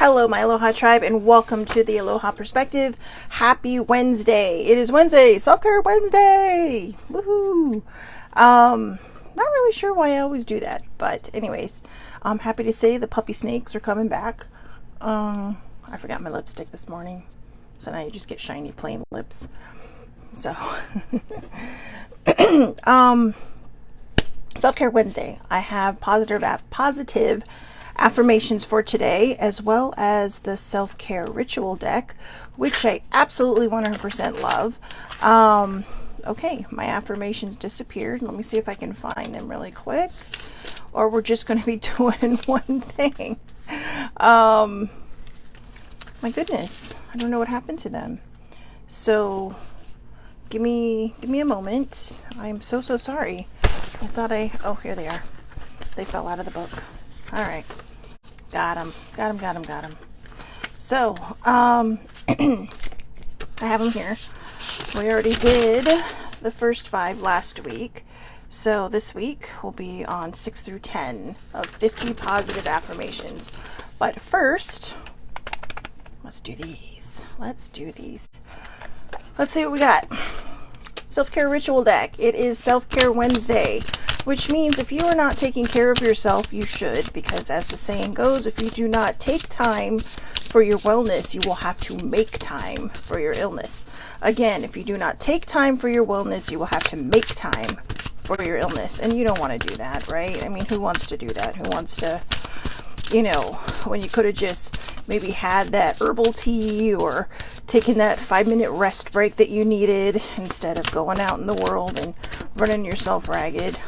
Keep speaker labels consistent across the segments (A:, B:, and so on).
A: Hello, my Aloha tribe, and welcome to the Aloha Perspective. Happy Wednesday. It is Wednesday, Self-Care Wednesday. Woohoo. Not really sure why I always do that, but anyways, I'm happy to say the puppy snakes are coming back. I forgot my lipstick this morning, so now you just get shiny plain lips. So, Self-Care Wednesday. I have positive affirmations for today, as well as the self-care ritual deck, which I absolutely 100% love. Okay, my affirmations disappeared. Let me see if I can find them really quick, or we're just going to be doing one thing. My goodness, I don't know what happened to them. So give me a moment. I am so sorry. I thought oh, here they are. They fell out of the book. All right. Got them. So, I have them here. We already did the first 5 last week. So this week will be on 6 through 10 of 50 positive affirmations. But first, let's do these. Let's see what we got. Self-care ritual deck. It is Self-Care Wednesday, which means if you are not taking care of yourself, you should, because as the saying goes, if you do not take time for your wellness, you will have to make time for your illness. Again, if you do not take time for your wellness, you will have to make time for your illness. And you don't want to do that, right? I mean, who wants to do that? Who wants to, when you could have just maybe had that herbal tea or taken that 5-minute rest break that you needed instead of going out in the world and running yourself ragged.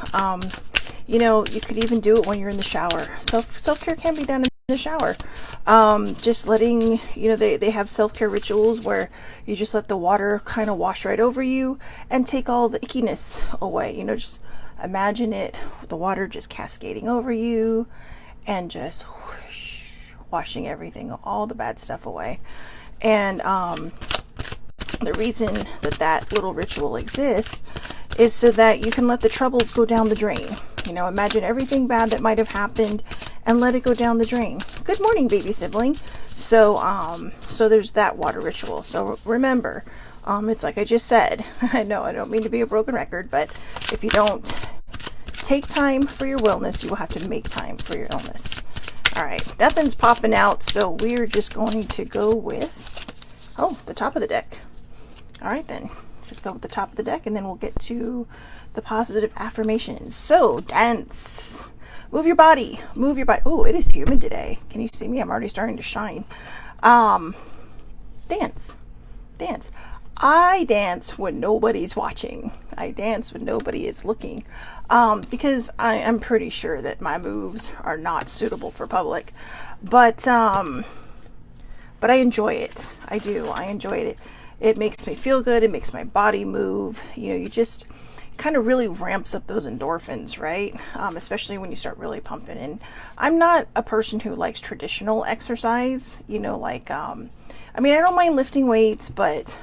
A: You could even do it when you're in the shower. Self-care can be done in the shower. Just letting, they have self-care rituals where you just let the water kind of wash right over you and take all the ickiness away. Just imagine it, the water just cascading over you and just whoosh, washing everything, all the bad stuff away. And the reason that little ritual exists is so that you can let the troubles go down the drain. Imagine everything bad that might have happened and let it go down the drain. Good morning, baby sibling. So there's that water ritual. So remember, it's like I just said, I know I don't mean to be a broken record, but if you don't take time for your wellness, you will have to make time for your illness. All right, nothing's popping out, so we're just going to go with, the top of the deck. All right, then. Just go with the top of the deck, and then we'll get to the positive affirmations. So, dance. Move your body. Oh, it is humid today. Can you see me? I'm already starting to shine. Dance. I dance when nobody's watching. I dance when nobody is looking. Because I am pretty sure that my moves are not suitable for public. But I enjoy it. I do. I enjoy it. It makes me feel good. It makes my body move. You just kind of really ramps up those endorphins, right? Especially when you start really pumping. And I'm not a person who likes traditional exercise, I don't mind lifting weights, but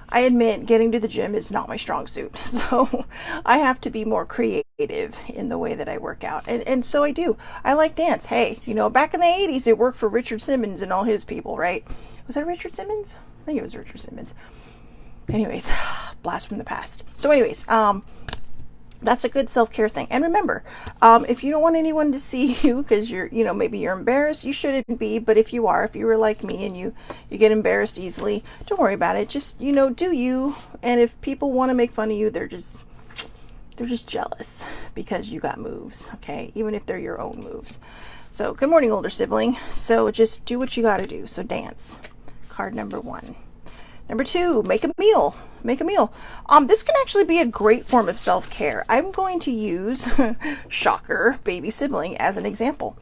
A: I admit getting to the gym is not my strong suit. So I have to be more creative in the way that I work out. And so I do. I like dance. Hey, back in the 80s, it worked for Richard Simmons and all his people, right? Was that Richard Simmons? I think it was Richard Simmons. Anyways, blast from the past. So anyways, that's a good self-care thing. And remember, if you don't want anyone to see you because you're, maybe you're embarrassed, you shouldn't be. But if you were like me and you get embarrassed easily, don't worry about it. Just, do you. And if people want to make fun of you, they're just jealous because you got moves. Okay. Even if they're your own moves. So good morning, older sibling. So just do what you got to do. So dance. Card number 1. Number 2, make a meal. This can actually be a great form of self-care. I'm going to use, shocker, baby sibling as an example.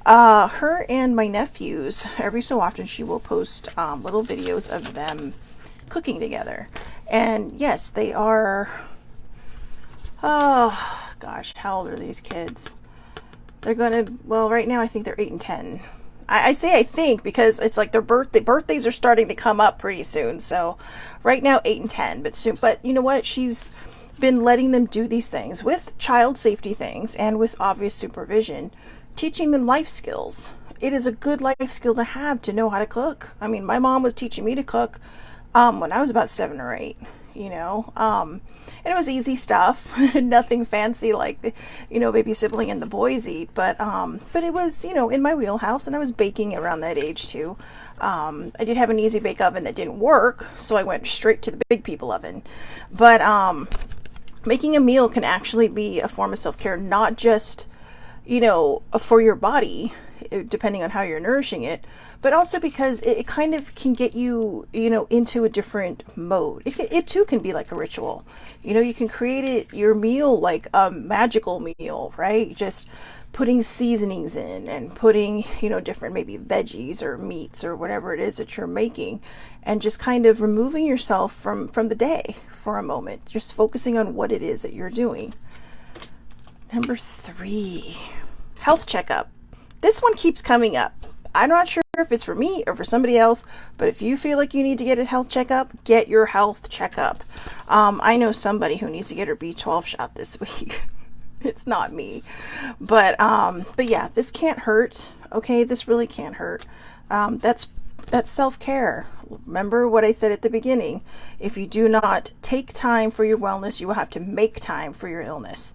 A: Her and my nephews, every so often she will post little videos of them cooking together. And yes, they are, oh gosh, how old are these kids? They're right now I think they're 8 and 10. I say I think because it's like their birthdays are starting to come up pretty soon. So right now 8 and 10, but soon. But you know what? She's been letting them do these things with child safety things and with obvious supervision, teaching them life skills. it is a good life skill to have, to know how to cook. I mean, my mom was teaching me to cook when I was about 7 or 8, you know. And it was easy stuff, nothing fancy like the, baby sibling and the boys eat, but it was, in my wheelhouse, and I was baking around that age too. I did have an easy bake oven that didn't work, so I went straight to the big people oven. But making a meal can actually be a form of self-care, not just, for your body, depending on how you're nourishing it, but also because it kind of can get you, into a different mode. It too can be like a ritual. You can create your meal like a magical meal, right? Just putting seasonings in and putting, different maybe veggies or meats or whatever it is that you're making, and just kind of removing yourself from the day for a moment, just focusing on what it is that you're doing. Number 3, health checkup. This one keeps coming up. I'm not sure if it's for me or for somebody else, but if you feel like you need to get a health checkup, get your health checkup. I know somebody who needs to get her B12 shot this week. It's not me, but yeah, this can't hurt. Okay, this really can't hurt. That's self-care. Remember what I said at the beginning. If you do not take time for your wellness, you will have to make time for your illness.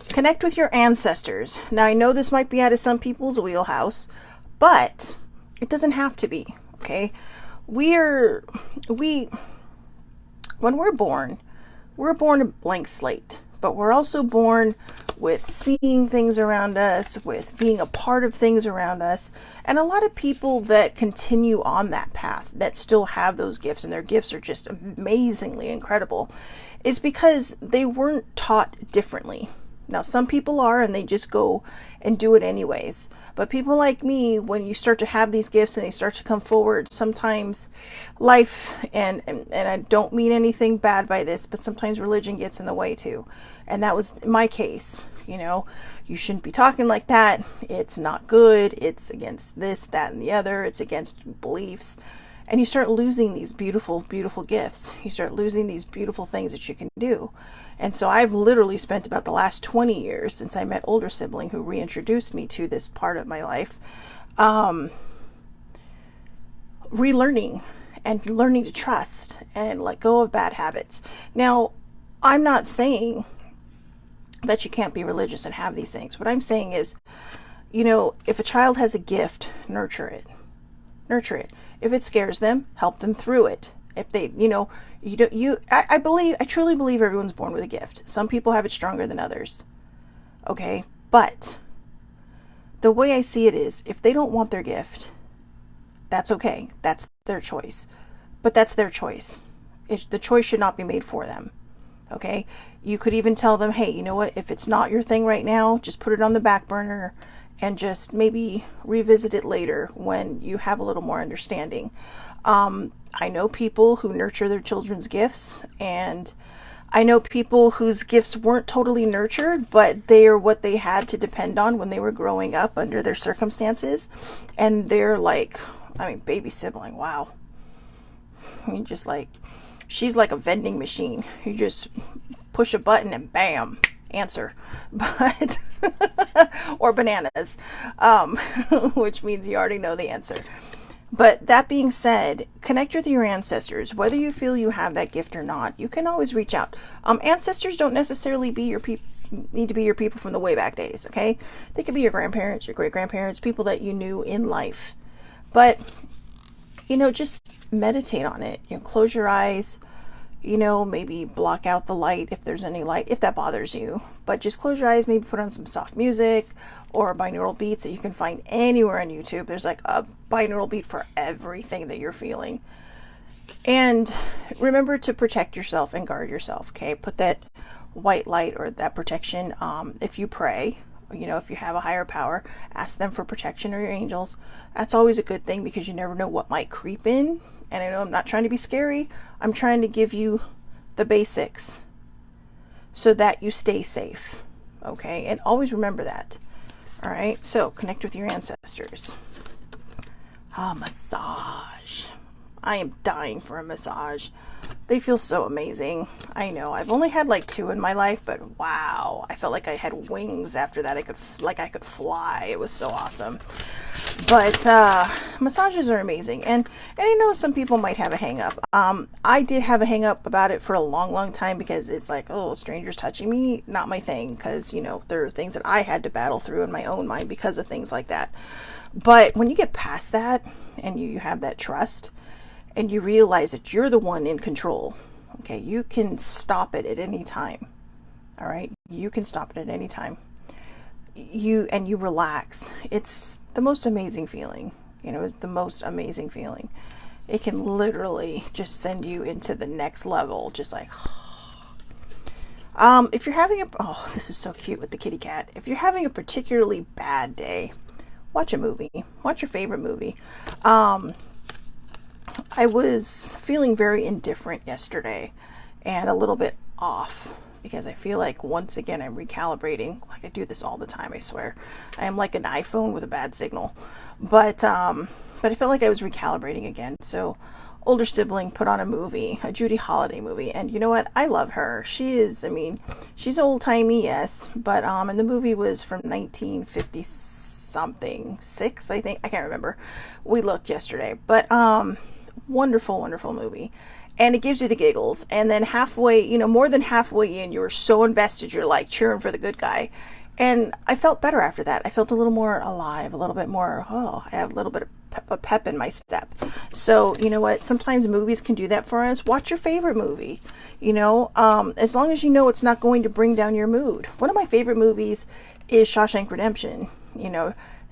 A: Connect with your ancestors. Now, I know this might be out of some people's wheelhouse, but it doesn't have to be. Okay, when we're born a blank slate, but we're also born with seeing things around us, with being a part of things around us. And a lot of people that continue on that path, that still have those gifts, and their gifts are just amazingly incredible, is because they weren't taught differently. Now, some people are, and they just go and do it anyways. But people like me, when you start to have these gifts and they start to come forward, sometimes life, and I don't mean anything bad by this, but sometimes religion gets in the way too. And that was my case. You shouldn't be talking like that. It's not good. It's against this, that, and the other. It's against beliefs. And you start losing these beautiful, beautiful gifts. You start losing these beautiful things that you can do. And so I've literally spent about the last 20 years since I met older sibling who reintroduced me to this part of my life, relearning and learning to trust and let go of bad habits. Now, I'm not saying that you can't be religious and have these things. What I'm saying is, if a child has a gift, nurture it. Nurture it. If it scares them, help them through it. If they, I truly believe everyone's born with a gift. Some people have it stronger than others. Okay. But the way I see it is, if they don't want their gift, that's okay. That's their choice. But that's their choice. The choice should not be made for them. Okay. You could even tell them, hey, you know what? If it's not your thing right now, just put it on the back burner and just maybe revisit it later when you have a little more understanding. I know people who nurture their children's gifts, and I know people whose gifts weren't totally nurtured, but they are what they had to depend on when they were growing up under their circumstances. And they're like, baby sibling, wow. She's like a vending machine. You just push a button and bam, answer. But or bananas, which means you already know the answer. But that being said, connect with your ancestors. Whether you feel you have that gift or not, you can always reach out. Ancestors don't necessarily need to be your people from the way back days, okay? They could be your grandparents, your great-grandparents, people that you knew in life. But, just meditate on it. Close your eyes, maybe block out the light if there's any light, if that bothers you. But just close your eyes, maybe put on some soft music or binaural beats that you can find anywhere on YouTube. There's like a binaural beat for everything that you're feeling. And remember to protect yourself and guard yourself, okay? Put that white light or that protection. If you pray, if you have a higher power, ask them for protection or your angels. That's always a good thing because you never know what might creep in. And I know I'm not trying to be scary. I'm trying to give you the basics so that you stay safe. Okay? And always remember that. All right? So connect with your ancestors. Massage. I am dying for a massage. They feel so amazing. I know. I've only had like 2 in my life, but wow. I felt like I had wings after that. I could fly. It was so awesome. But massages are amazing, and I know some people might have a hang up. I did have a hang up about it for a long time, because it's like, oh, strangers touching me, not my thing, because there are things that I had to battle through in my own mind because of things like that. But when you get past that and you have that trust and you realize that you're the one in control, okay, you can stop it at any time. All right, you can stop it at any time. You relax. It's the most amazing feeling. It's the most amazing feeling. It can literally just send you into the next level, just like if you're having this is so cute with the kitty cat. If you're having a particularly bad day, watch a movie. Watch your favorite movie. I was feeling very indifferent yesterday and a little bit off, because I feel like once again I'm recalibrating. Like, I do this all the time, I swear. I am like an iPhone with a bad signal. But I felt like I was recalibrating again. So older sibling put on a movie, a Judy Holliday movie, and you know what? I love her. She's old-timey, yes, but and the movie was from 1950 something, 6, I think. I can't remember. We looked yesterday. But wonderful movie. And it gives you the giggles. And then halfway, more than halfway in, you're so invested, you're like cheering for the good guy. And I felt better after that. I felt a little more alive, a little bit more, I have a little bit of pep in my step. So, you know what? Sometimes movies can do that for us. Watch your favorite movie, as long as you know it's not going to bring down your mood. One of my favorite movies is Shawshank Redemption.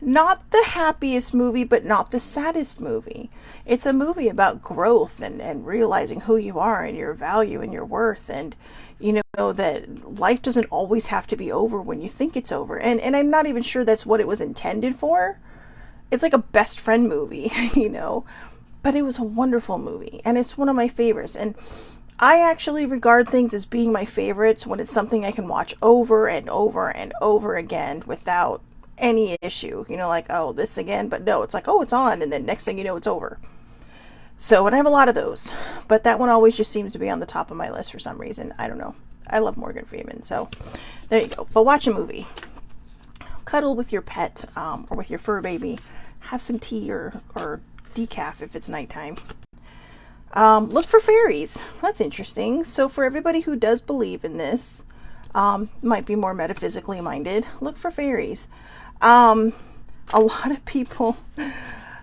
A: Not the happiest movie, but not the saddest movie. It's a movie about growth and realizing who you are and your value and your worth, and that life doesn't always have to be over when you think it's over. And I'm not even sure that's what it was intended for. It's like a best friend movie, but it was a wonderful movie, and it's one of my favorites. And I actually regard things as being my favorites when it's something I can watch over and over and over again without any issue, like, oh, this again. But no, it's like, oh, it's on, and then next thing you know, it's over. So, and I have a lot of those, but that one always just seems to be on the top of my list for some reason. I don't know. I love Morgan Freeman, so there you go. But watch a movie, cuddle with your pet, or with your fur baby, have some tea or decaf if it's nighttime. Look for fairies. That's interesting. So for everybody who does believe in this, might be more metaphysically minded, look for fairies. A lot of people,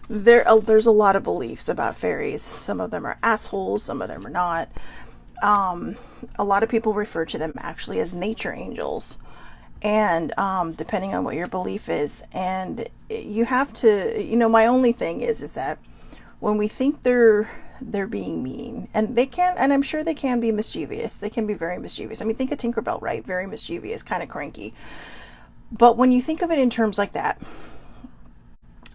A: there's a lot of beliefs about fairies. Some of them are assholes, some of them are not. A lot of people refer to them actually as nature angels, and depending on what your belief is. And you have to, my only thing is that when we think they're being mean, and they can, and I'm sure they can be mischievous. They can be very mischievous. I mean, think of Tinkerbell, right? Very mischievous, kind of cranky. But when you think of it in terms like that,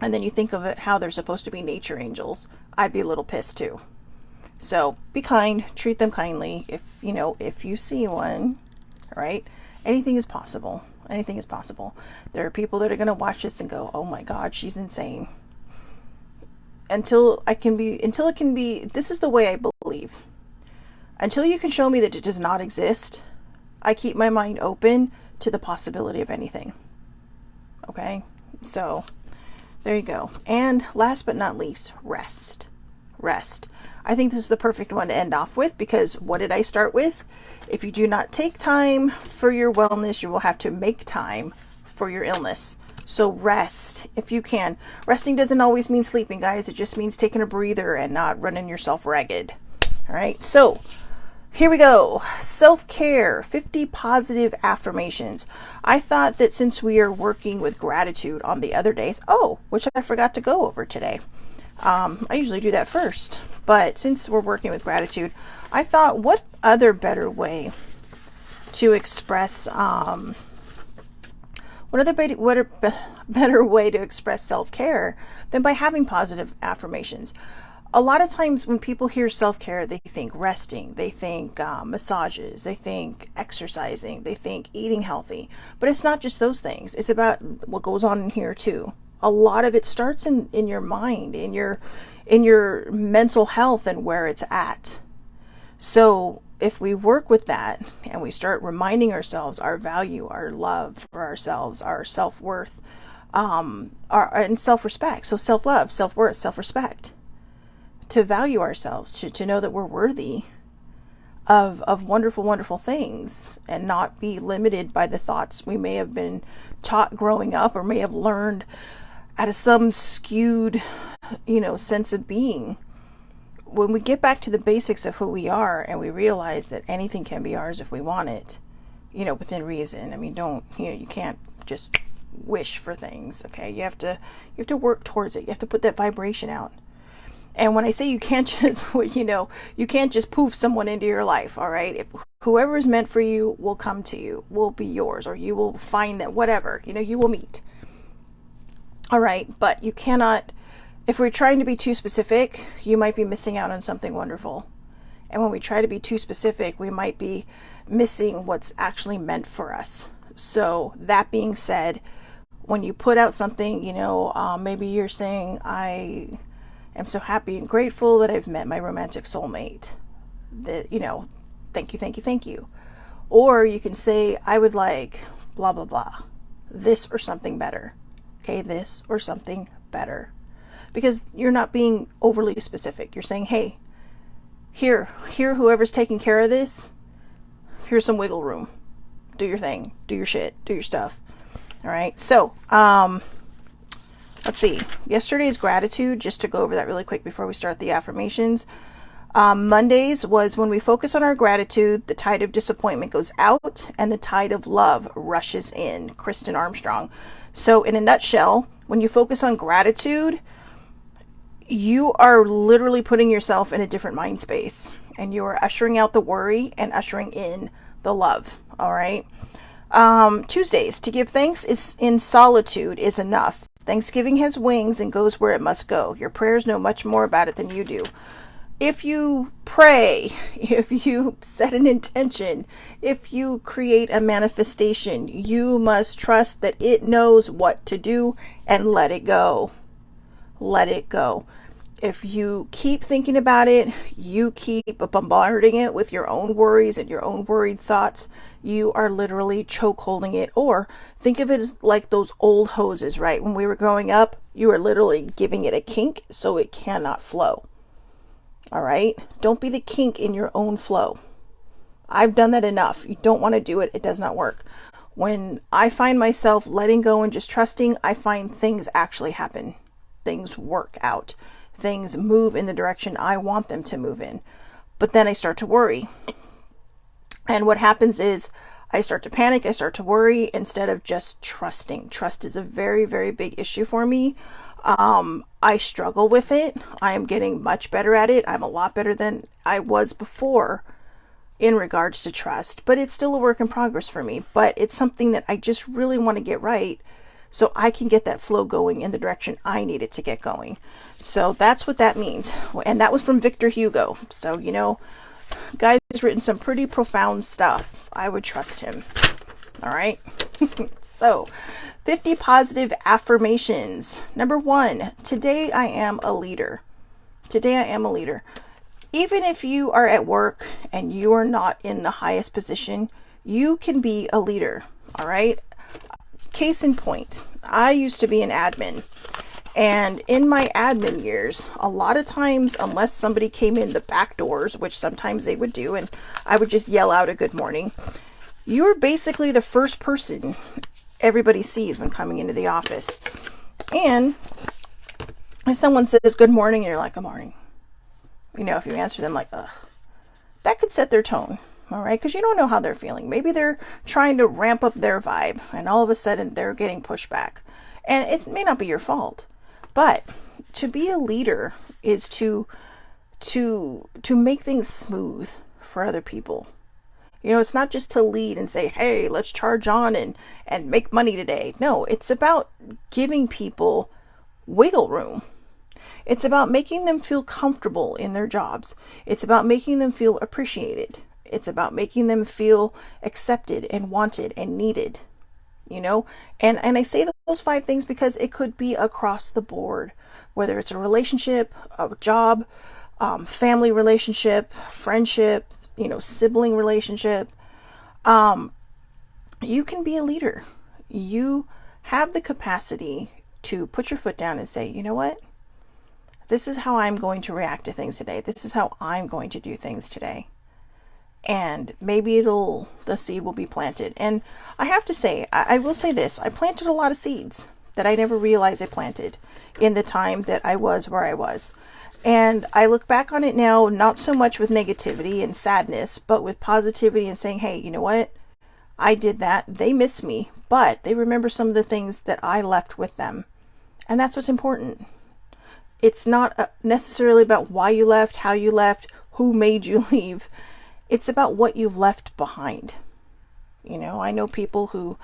A: and then you think of it how they're supposed to be nature angels, I'd be a little pissed too. So be kind, treat them kindly. If you see one, right? Anything is possible. Anything is possible. There are people that are going to watch this and go, oh my God, she's insane. Until it can be, this is the way I believe. Until you can show me that it does not exist, I keep my mind open to the possibility of anything. Okay? So, there you go. And last but not least, rest. Rest. I think this is the perfect one to end off with, because what did I start with? If you do not take time for your wellness, you will have to make time for your illness. So rest if you can. Resting doesn't always mean sleeping, guys. It just means taking a breather and not running yourself ragged. All right, so here we go. Self-care, 50 positive affirmations. I thought that since we are working with gratitude on the other days, which I forgot to go over today. I usually do that first, but since we're working with gratitude, I thought, what other better way to express, what a better way to express self-care than by having positive affirmations? A lot of times when people hear self-care, they think resting, they think massages, they think exercising, they think eating healthy. But it's not just those things. It's about what goes on in here too. A lot of it starts in your mind, in your mental health and where it's at. So if we work with that and we start reminding ourselves our value, our love for ourselves, our self-worth, and self-respect. So self-love, self-worth, self-respect. To value ourselves, to know that we're worthy of wonderful, wonderful things, and not be limited by the thoughts we may have been taught growing up, or may have learned out of some skewed, sense of being. When we get back to the basics of who we are, and we realize that anything can be ours if we want it, within reason. I mean, you can't just wish for things. Okay, you have to work towards it. You have to put that vibration out. And when I say you can't just, you can't just poof someone into your life. All right, if whoever is meant for you will come to you, will be yours, or you will find that, whatever, you will meet. All right, but you cannot. If we're trying to be too specific, you might be missing out on something wonderful. And when we try to be too specific, we might be missing what's actually meant for us. So that being said, when you put out something, maybe you're saying, I am so happy and grateful that I've met my romantic soulmate. That, thank you, thank you, thank you. Or you can say, I would like blah, blah, blah. This or something better. Okay, this or something better. Because you're not being overly specific. You're saying, hey, here, whoever's taking care of this, here's some wiggle room. Do your thing. Do your shit. Do your stuff. All right. So, let's see. Yesterday's gratitude, just to go over that really quick before we start the affirmations. Mondays was when we focus on our gratitude, the tide of disappointment goes out and the tide of love rushes in. Kristen Armstrong. So in a nutshell, when you focus on gratitude, you are literally putting yourself in a different mind space, and you are ushering out the worry and ushering in the love. All right. Tuesdays, to give thanks is in solitude is enough. Thanksgiving has wings and goes where it must go. Your prayers know much more about it than you do. If you pray, if you set an intention, if you create a manifestation, you must trust that it knows what to do and let it go. Let it go. If you keep thinking about it, you keep bombarding it with your own worries and your own worried thoughts, you are literally choke holding it. Or think of it as like those old hoses, right? When we were growing up, you were literally giving it a kink so it cannot flow. All right? Don't be the kink in your own flow. I've done that enough. You don't want to do it. It does not work. When I find myself letting go and just trusting, I find things actually happen. Things work out. Things move in the direction I want them to move in. But then I start to worry. And what happens is I start to panic. I start to worry instead of just trusting. Trust is a very, very big issue for me. I struggle with it. I am getting much better at it. I'm a lot better than I was before in regards to trust. But it's still a work in progress for me. But it's something that I just really want to get right, so I can get that flow going in the direction I need it to get going. So that's what that means. And that was from Victor Hugo. So, guys has written some pretty profound stuff. I would trust him. All right. So 50 positive affirmations. Number 1, today I am a leader. Today I am a leader. Even if you are at work and you are not in the highest position, you can be a leader. All right. Case in point, I used to be an admin, and in my admin years, a lot of times, unless somebody came in the back doors, which sometimes they would do, and I would just yell out a good morning, you're basically the first person everybody sees when coming into the office. And if someone says good morning, and you're like, good morning, if you answer them like, ugh, that could set their tone. All right, because you don't know how they're feeling. Maybe they're trying to ramp up their vibe, and all of a sudden they're getting pushback. And it may not be your fault, but to be a leader is to make things smooth for other people. It's not just to lead and say, hey, let's charge on and make money today. No, it's about giving people wiggle room. It's about making them feel comfortable in their jobs. It's about making them feel appreciated. It's about making them feel accepted and wanted and needed, and I say those 5 things because it could be across the board, whether it's a relationship, a job, family relationship, friendship, sibling relationship. You can be a leader. You have the capacity to put your foot down and say, you know what? This is how I'm going to react to things today. This is how I'm going to do things today. And maybe the seed will be planted. And I have to say, I will say this, I planted a lot of seeds that I never realized I planted in the time that I was where I was. And I look back on it now, not so much with negativity and sadness, but with positivity and saying, hey, you know what? I did that. They miss me, but they remember some of the things that I left with them. And that's what's important. It's not necessarily about why you left, how you left, who made you leave. It's about what you've left behind. You know, I know people who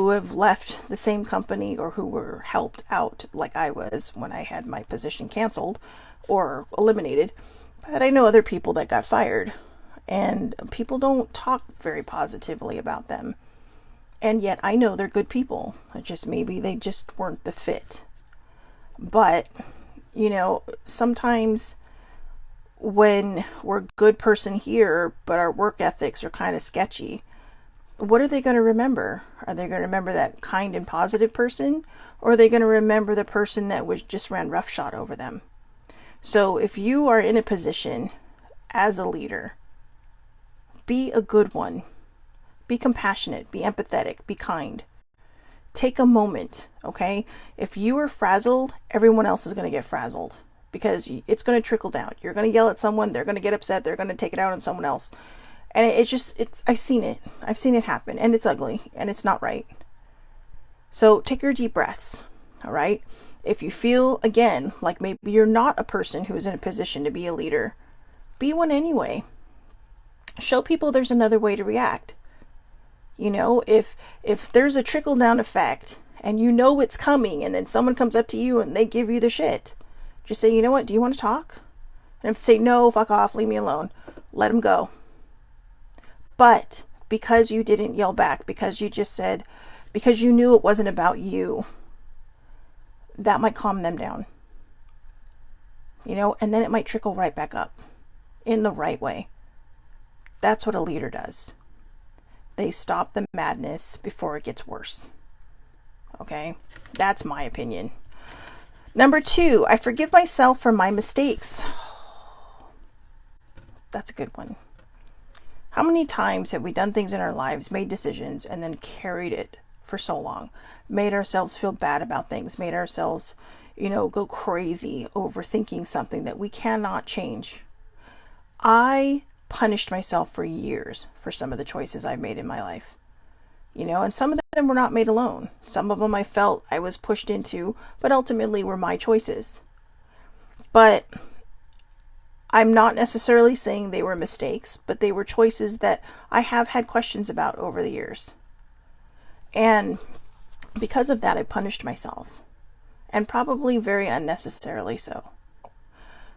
A: have left the same company or who were helped out like I was when I had my position canceled or eliminated. But I know other people that got fired, and people don't talk very positively about them. And yet I know they're good people. Maybe they just weren't the fit. But, you know, sometimes when we're a good person here, but our work ethics are kind of sketchy, what are they going to remember? Are they going to remember that kind and positive person? Or are they going to remember the person that just ran roughshod over them? So if you are in a position as a leader, be a good one. Be compassionate, be empathetic, be kind. Take a moment, okay? If you are frazzled, everyone else is going to get frazzled because it's going to trickle down. You're going to yell at someone, they're going to get upset, they're going to take it out on someone else. And I've seen it happen, and it's ugly, and it's not right. So take your deep breaths, all right? If you feel, again, like maybe you're not a person who is in a position to be a leader, be one anyway. Show people there's another way to react. You know, if there's a trickle down effect and you know it's coming and then someone comes up to you and they give you the shit, just say, you know what, do you want to talk? And if they say, no, fuck off, leave me alone, let them go. But because you didn't yell back, because you just said, because you knew it wasn't about you, that might calm them down. You know, and then it might trickle right back up in the right way. That's what a leader does. They stop the madness before it gets worse. Okay? That's my opinion. Number 2, I forgive myself for my mistakes. That's a good one. How many times have we done things in our lives, made decisions, and then carried it for so long? Made ourselves feel bad about things, made ourselves, go crazy overthinking something that we cannot change. I punished myself for years for some of the choices I've made in my life. And some of them were not made alone. Some of them I felt I was pushed into, but ultimately were my choices. But I'm not necessarily saying they were mistakes, but they were choices that I have had questions about over the years. And because of that, I punished myself. And probably very unnecessarily so.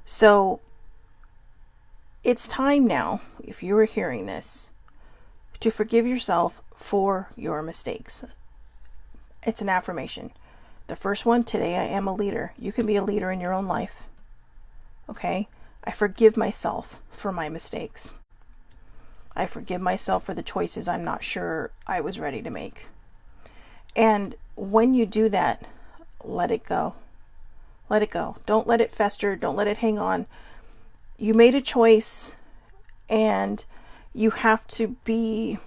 A: So it's time now, if you are hearing this, to forgive yourself for your mistakes. It's an affirmation. The first one, today I am a leader. You can be a leader in your own life. Okay? I forgive myself for my mistakes. I forgive myself for the choices I'm not sure I was ready to make. And when you do that, let it go. Let it go. Don't let it fester. Don't let it hang on. You made a choice, and you have to accept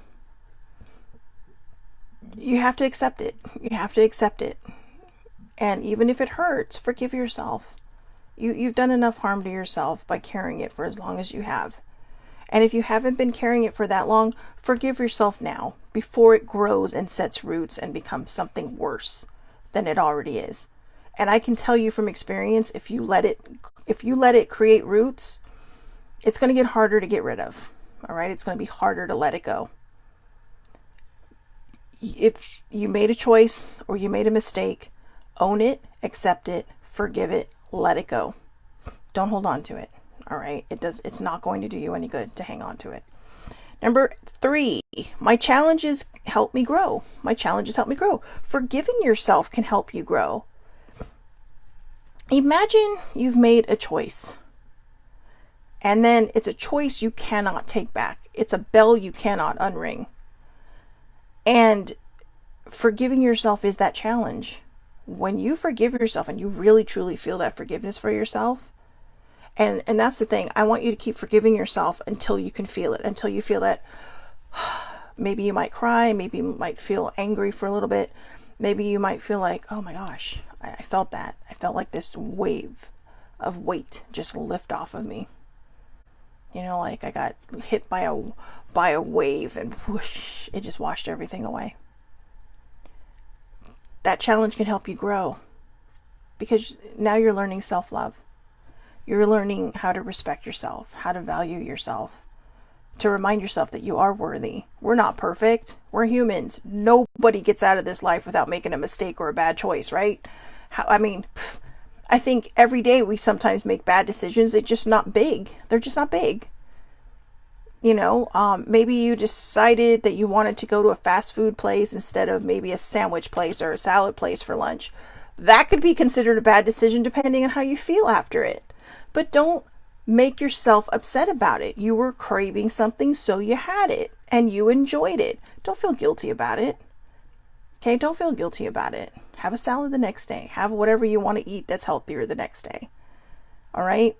A: it. You have to accept it. And even if it hurts, forgive yourself. You've done enough harm to yourself by carrying it for as long as you have. And if you haven't been carrying it for that long, forgive yourself now before it grows and sets roots and becomes something worse than it already is. And I can tell you from experience, if you let it create roots, it's going to get harder to get rid of. All right? It's going to be harder to let it go. If you made a choice or you made a mistake, own it, accept it, forgive it, let it go. Don't hold on to it. All right? It's not going to do you any good to hang on to it. Number 3, my challenges help me grow. My challenges help me grow. Forgiving yourself can help you grow. Imagine you've made a choice, and then it's a choice you cannot take back. It's a bell you cannot unring. And forgiving yourself is that challenge. When you forgive yourself and you really truly feel that forgiveness for yourself, and that's the thing, I want you to keep forgiving yourself until you can feel it, until you feel that maybe you might cry, maybe you might feel angry for a little bit, maybe you might feel like, oh my gosh, I felt that. I felt like this wave of weight just lift off of me. You know, like I got hit by a wave and whoosh, it just washed everything away. That challenge can help you grow because now you're learning self-love. You're learning how to respect yourself, how to value yourself, to remind yourself that you are worthy. We're not perfect. We're humans. Nobody gets out of this life without making a mistake or a bad choice, right? I think every day we sometimes make bad decisions. They're just not big. They're just not big. You know, maybe you decided that you wanted to go to a fast food place instead of maybe a sandwich place or a salad place for lunch. That could be considered a bad decision depending on how you feel after it. But don't make yourself upset about it. You were craving something, so you had it and you enjoyed it. Don't feel guilty about it. Okay, don't feel guilty about it. Have a salad the next day. Have whatever you want to eat that's healthier the next day. All right?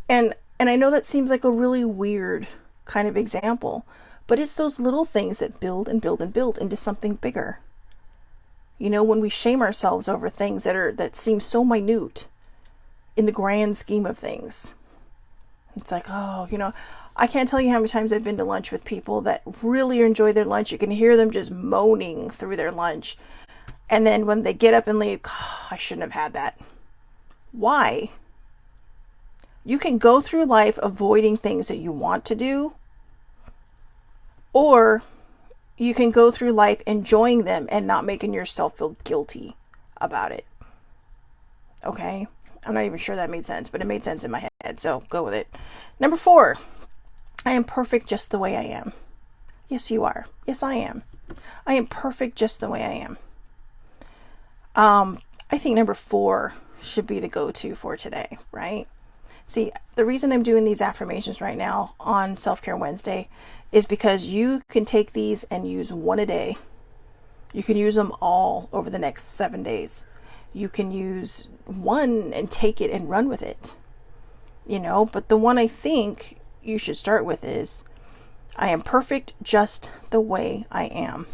A: And I know that seems like a really weird kind of example, but it's those little things that build and build and build into something bigger. You know, when we shame ourselves over things that seem so minute in the grand scheme of things, it's like, oh, you know, I can't tell you how many times I've been to lunch with people that really enjoy their lunch. You can hear them just moaning through their lunch. And then when they get up and leave, oh, I shouldn't have had that. Why? You can go through life avoiding things that you want to do, or you can go through life enjoying them and not making yourself feel guilty about it. Okay? I'm not even sure that made sense, but it made sense in my head, so go with it. Number 4, I am perfect just the way I am. Yes, you are. Yes, I am. I am perfect just the way I am. I think number 4 should be the go-to for today, right? See, the reason I'm doing these affirmations right now on Self-Care Wednesday is because you can take these and use one a day. You can use them all over the next 7 days. You can use one and take it and run with it. You know, but the one I think you should start with is, I am perfect just the way I am.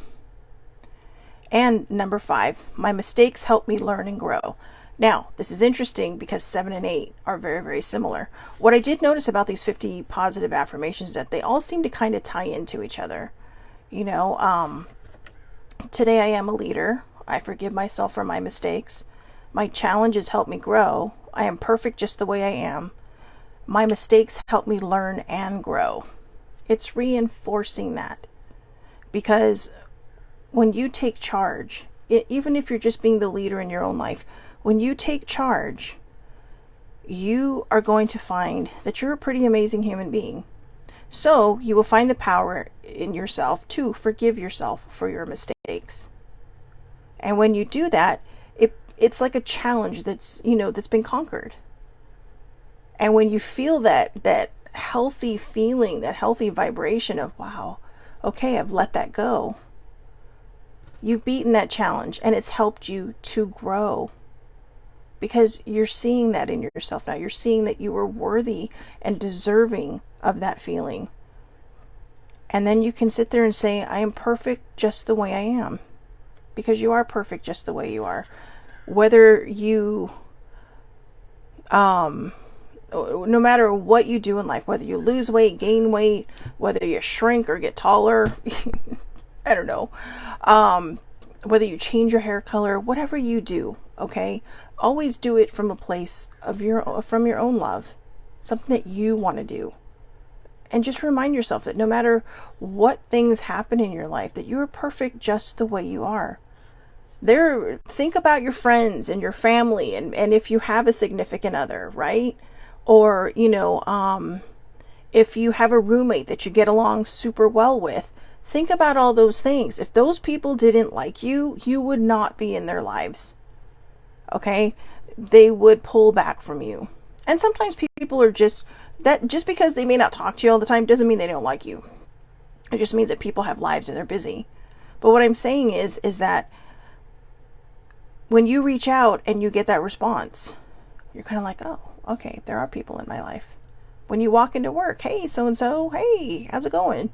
A: And number 5, my mistakes help me learn and grow. Now, this is interesting because 7 and 8 are very, very similar. What I did notice about these 50 positive affirmations is that they all seem to kind of tie into each other. You know, today I am a leader. I forgive myself for my mistakes. My challenges help me grow. I am perfect just the way I am. My mistakes help me learn and grow. It's reinforcing that. Because when you take charge, even if you're just being the leader in your own life, when you take charge, you are going to find that you're a pretty amazing human being. So you will find the power in yourself to forgive yourself for your mistakes. And when you do that, it's like a challenge that's been conquered. And when you feel that healthy feeling, that healthy vibration of, wow, okay, I've let that go. You've beaten that challenge and it's helped you to grow. Because you're seeing that in yourself now. You're seeing that you are worthy and deserving of that feeling. And then you can sit there and say, I am perfect just the way I am. Because you are perfect just the way you are. Whether you, no matter what you do in life, whether you lose weight, gain weight, whether you shrink or get taller, I don't know, whether you change your hair color, whatever you do, okay, always do it from a place of from your own love, something that you want to do. And just remind yourself that no matter what things happen in your life, that you are perfect just the way you are. Think about your friends and your family, and if you have a significant other, right? Or, if you have a roommate that you get along super well with, think about all those things. If those people didn't like you, you would not be in their lives. Okay? They would pull back from you. And sometimes people are just because they may not talk to you all the time doesn't mean they don't like you. It just means that people have lives and they're busy. But what I'm saying is that when you reach out and you get that response, you're kind of like, oh, okay, there are people in my life. When you walk into work, hey, so-and-so, hey, how's it going?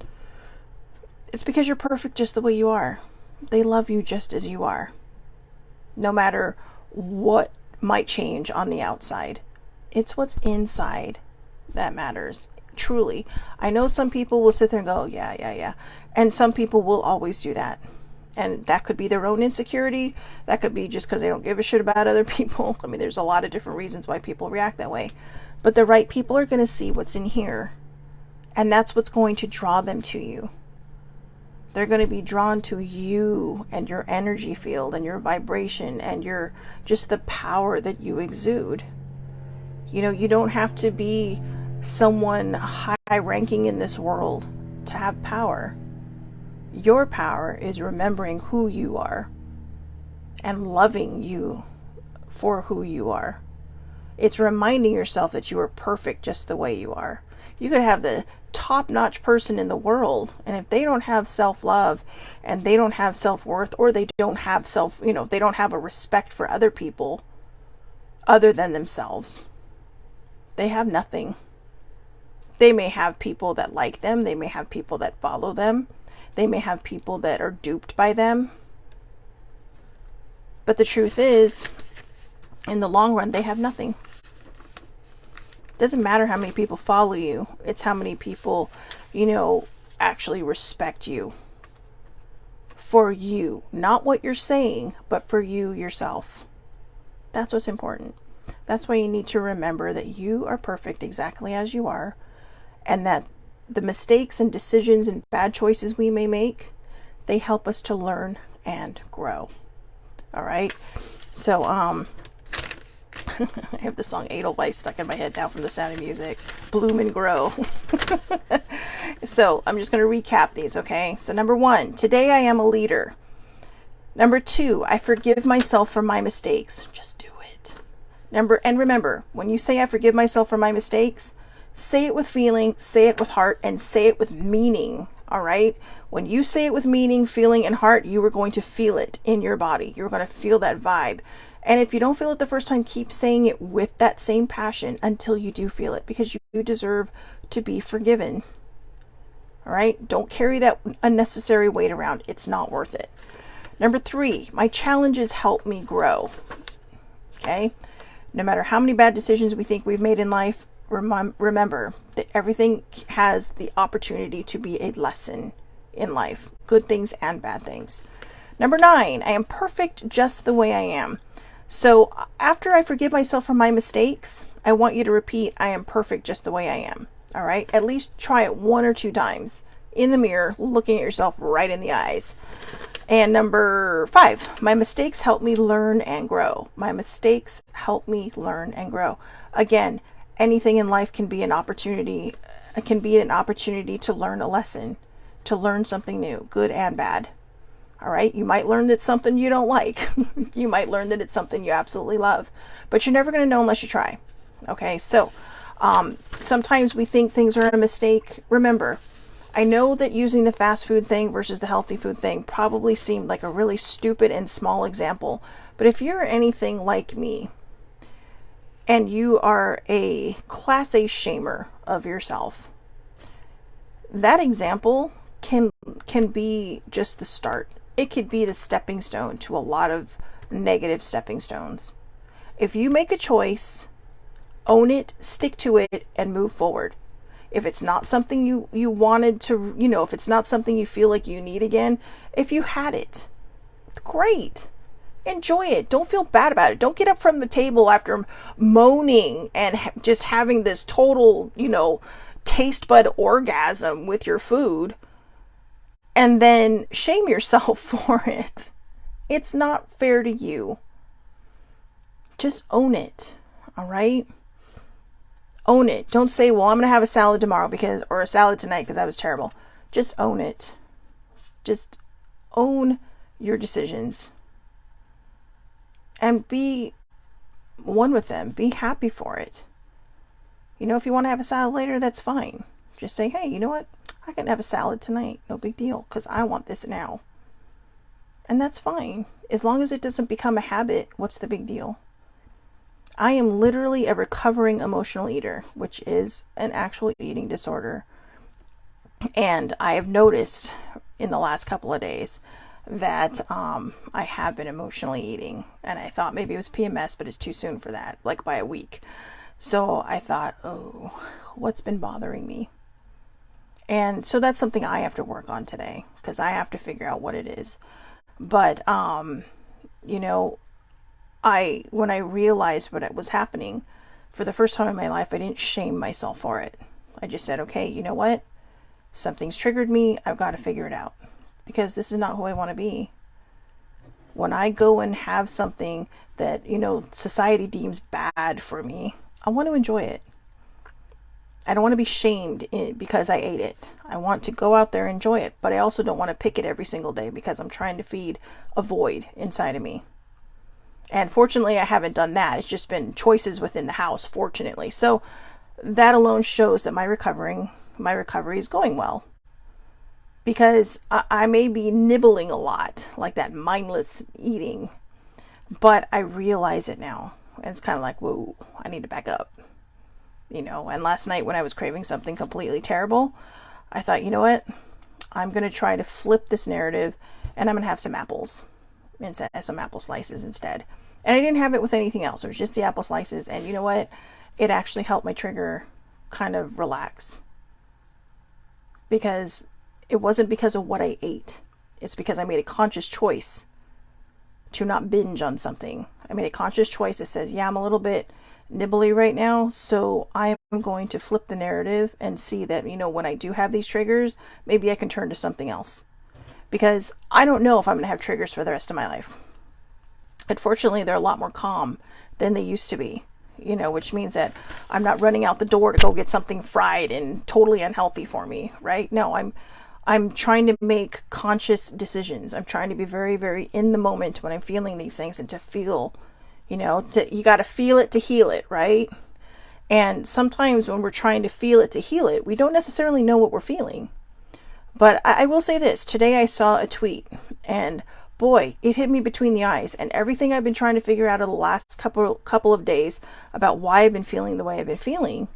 A: It's because you're perfect just the way you are. They love you just as you are. No matter what might change on the outside. It's what's inside that matters. Truly. I know some people will sit there and go, yeah. And some people will always do that. And that could be their own insecurity. That could be just because they don't give a shit about other people. I mean, there's a lot of different reasons why people react that way. But the right people are going to see what's in here. And that's what's going to draw them to you. They're going to be drawn to you and your energy field and your vibration and your just the power that you exude. You know, you don't have to be someone high ranking in this world to have power. Your power is remembering who you are and loving you for who you are. It's reminding yourself that you are perfect just the way you are. You could have the top-notch person in the world, and if they don't have self-love and they don't have self-worth, or they don't have they don't have a respect for other people other than themselves, they have nothing. They may have people that like them, they may have people that follow them, they may have people that are duped by them, but the truth is, in the long run, they have nothing. Doesn't matter how many people follow you. It's how many people, actually respect you. For you. Not what you're saying, but for you yourself. That's what's important. That's why you need to remember that you are perfect exactly as you are. And that the mistakes and decisions and bad choices we may make, they help us to learn and grow. All right? So, I have the song Edelweiss stuck in my head now from The Sound of Music. Bloom and grow. So I'm just going to recap these, okay? So number 1, today I am a leader. Number 2, I forgive myself for my mistakes. Just do it. And remember, when you say I forgive myself for my mistakes, say it with feeling, say it with heart, and say it with meaning, all right? When you say it with meaning, feeling, and heart, you are going to feel it in your body. You're going to feel that vibe. And if you don't feel it the first time, keep saying it with that same passion until you do feel it, because you deserve to be forgiven. All right? Don't carry that unnecessary weight around. It's not worth it. Number 3, my challenges help me grow. Okay? No matter how many bad decisions we think we've made in life, remember that everything has the opportunity to be a lesson in life. Good things and bad things. Number 9, I am perfect just the way I am. So after I forgive myself for my mistakes, I want you to repeat, I am perfect just the way I am. All right? At least try it 1 or 2 times in the mirror, looking at yourself right in the eyes. And number 5, my mistakes help me learn and grow. My mistakes help me learn and grow. Again, anything in life can be an opportunity. It can be an opportunity to learn a lesson, to learn something new, good and bad. All right, you might learn that it's something you don't like. You might learn that it's something you absolutely love, but you're never going to know unless you try. Okay, so sometimes we think things are a mistake. Remember, I know that using the fast food thing versus the healthy food thing probably seemed like a really stupid and small example, but if you're anything like me and you are a class A shamer of yourself, that example can be just the start. It could be the stepping stone to a lot of negative stepping stones. If you make a choice, own it, stick to it, and move forward. If it's not something you wanted to, if it's not something you feel like you need again, if you had it, great. Enjoy it. Don't feel bad about it. Don't get up from the table after moaning and just having this total, taste bud orgasm with your food, and then shame yourself for it. It's not fair to you. Just own it. All right? Own it. Don't say, well, I'm going to have a salad tomorrow or a salad tonight because that was terrible. Just own it. Just own your decisions. And be one with them. Be happy for it. If you want to have a salad later, that's fine. Just say, hey, you know what? I can have a salad tonight. No big deal, because I want this now. And that's fine. As long as it doesn't become a habit, what's the big deal? I am literally a recovering emotional eater, which is an actual eating disorder. And I have noticed in the last couple of days that I have been emotionally eating. And I thought maybe it was PMS, but it's too soon for that, like by a week. So I thought, oh, what's been bothering me? And so that's something I have to work on today because I have to figure out what it is. But, you know, when I realized what was happening for the first time in my life, I didn't shame myself for it. I just said, okay, you know what? Something's triggered me. I've got to figure it out because this is not who I want to be. When I go and have something that, society deems bad for me, I want to enjoy it. I don't want to be shamed because I ate it. I want to go out there and enjoy it, but I also don't want to pick it every single day because I'm trying to feed a void inside of me. And fortunately, I haven't done that. It's just been choices within the house, fortunately. So that alone shows that my recovery is going well. Because I may be nibbling a lot, like that mindless eating, but I realize it now. And it's kind of like, whoa, I need to back up. And last night when I was craving something completely terrible, I thought, you know what? I'm going to try to flip this narrative and I'm going to have some apples instead, some apple slices instead. And I didn't have it with anything else. It was just the apple slices. And you know what? It actually helped my trigger kind of relax. Because it wasn't because of what I ate. It's because I made a conscious choice to not binge on something. I made a conscious choice that says, yeah, I'm a little bit nibbly right now, so I'm going to flip the narrative and see that, when I do have these triggers, maybe I can turn to something else. Because I don't know if I'm going to have triggers for the rest of my life. Unfortunately, they're a lot more calm than they used to be, which means that I'm not running out the door to go get something fried and totally unhealthy for me, right? No, I'm trying to make conscious decisions. I'm trying to be very, very in the moment when I'm feeling these things and to feel, you got to feel it to heal it, right? And sometimes when we're trying to feel it to heal it, we don't necessarily know what we're feeling. But I will say this. Today I saw a tweet and boy, it hit me between the eyes. And everything I've been trying to figure out over the last couple of days about why I've been feeling the way I've been feeling,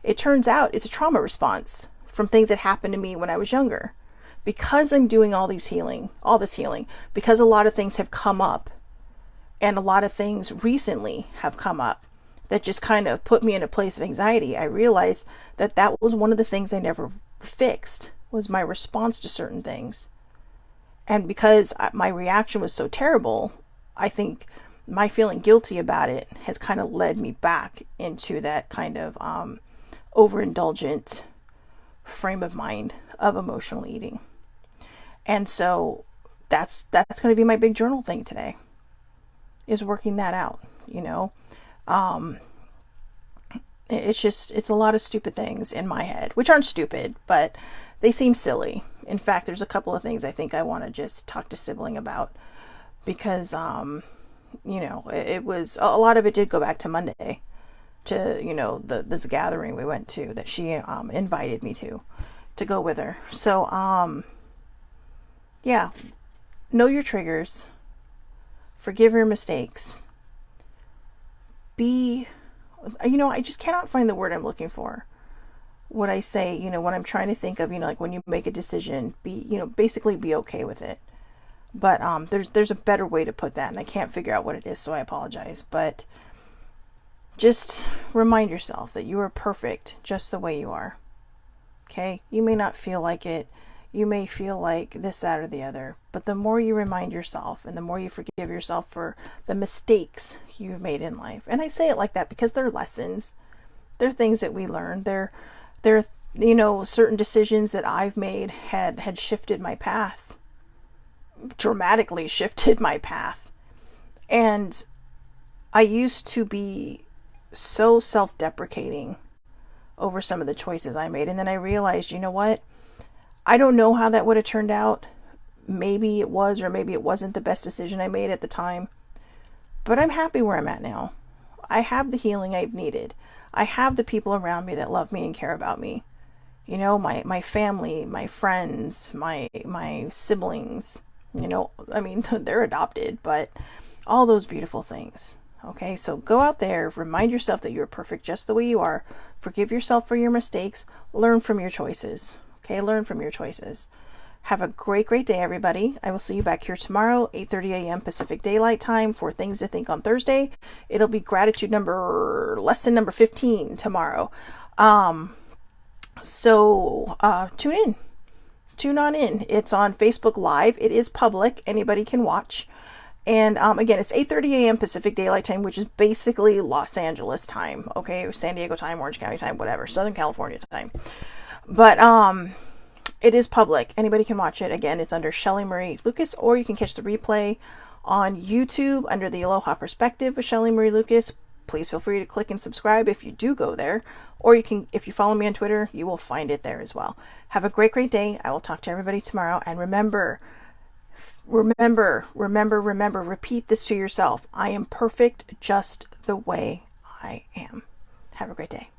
A: it turns out it's a trauma response from things that happened to me when I was younger. Because I'm doing all this healing, because a lot of things have come up and a lot of things recently have come up that just kind of put me in a place of anxiety, I realized that was one of the things I never fixed, was my response to certain things. And because my reaction was so terrible, I think my feeling guilty about it has kind of led me back into that kind of overindulgent frame of mind of emotional eating. And so that's going to be my big journal thing today, is working that out, it's a lot of stupid things in my head, which aren't stupid, but they seem silly. In fact, there's a couple of things I think I want to just talk to sibling about because, it was, a lot of it did go back to Monday to, this gathering we went to that she invited me to go with her. So, yeah, know your triggers, forgive your mistakes, I just cannot find the word I'm looking for. What I say, when I'm trying to think of, like when you make a decision, basically be okay with it. But there's a better way to put that, and I can't figure out what it is, so I apologize. But just remind yourself that you are perfect just the way you are. Okay? You may not feel like it. You may feel like this, that, or the other. But the more you remind yourself and the more you forgive yourself for the mistakes you've made in life. And I say it like that because they're lessons. They're things that we learn. They're certain decisions that I've made had shifted my path. Dramatically shifted my path. And I used to be so self-deprecating over some of the choices I made. And then I realized, you know what? I don't know how that would have turned out. Maybe it was, or maybe it wasn't the best decision I made at the time. But I'm happy where I'm at now. I have the healing I've needed. I have the people around me that love me and care about me. My family, my friends, my siblings, You know, I mean, they're adopted, but all those beautiful things. Okay, so go out there, remind yourself that you're perfect just the way you are. Forgive yourself for your mistakes. Learn from your choices. Okay, learn from your choices. Have a great, great day, everybody. I will see you back here tomorrow, 8:30 a.m. Pacific Daylight Time for Things to Think on Thursday. It'll be gratitude lesson number 15 tomorrow. So tune in. Tune on in. It's on Facebook Live. It is public. Anybody can watch. And again, it's 8:30 a.m. Pacific Daylight Time, which is basically Los Angeles time. Okay, San Diego time, Orange County time, whatever, Southern California time. But it is public. Anybody can watch it. Again, it's under Shelley Marie Lucas, or you can catch the replay on YouTube under the Aloha Perspective with Shelley Marie Lucas. Please feel free to click and subscribe if you do go there, or you can, if you follow me on Twitter, you will find it there as well. Have a great, great day. I will talk to everybody tomorrow, and remember, repeat this to yourself. I am perfect just the way I am. Have a great day.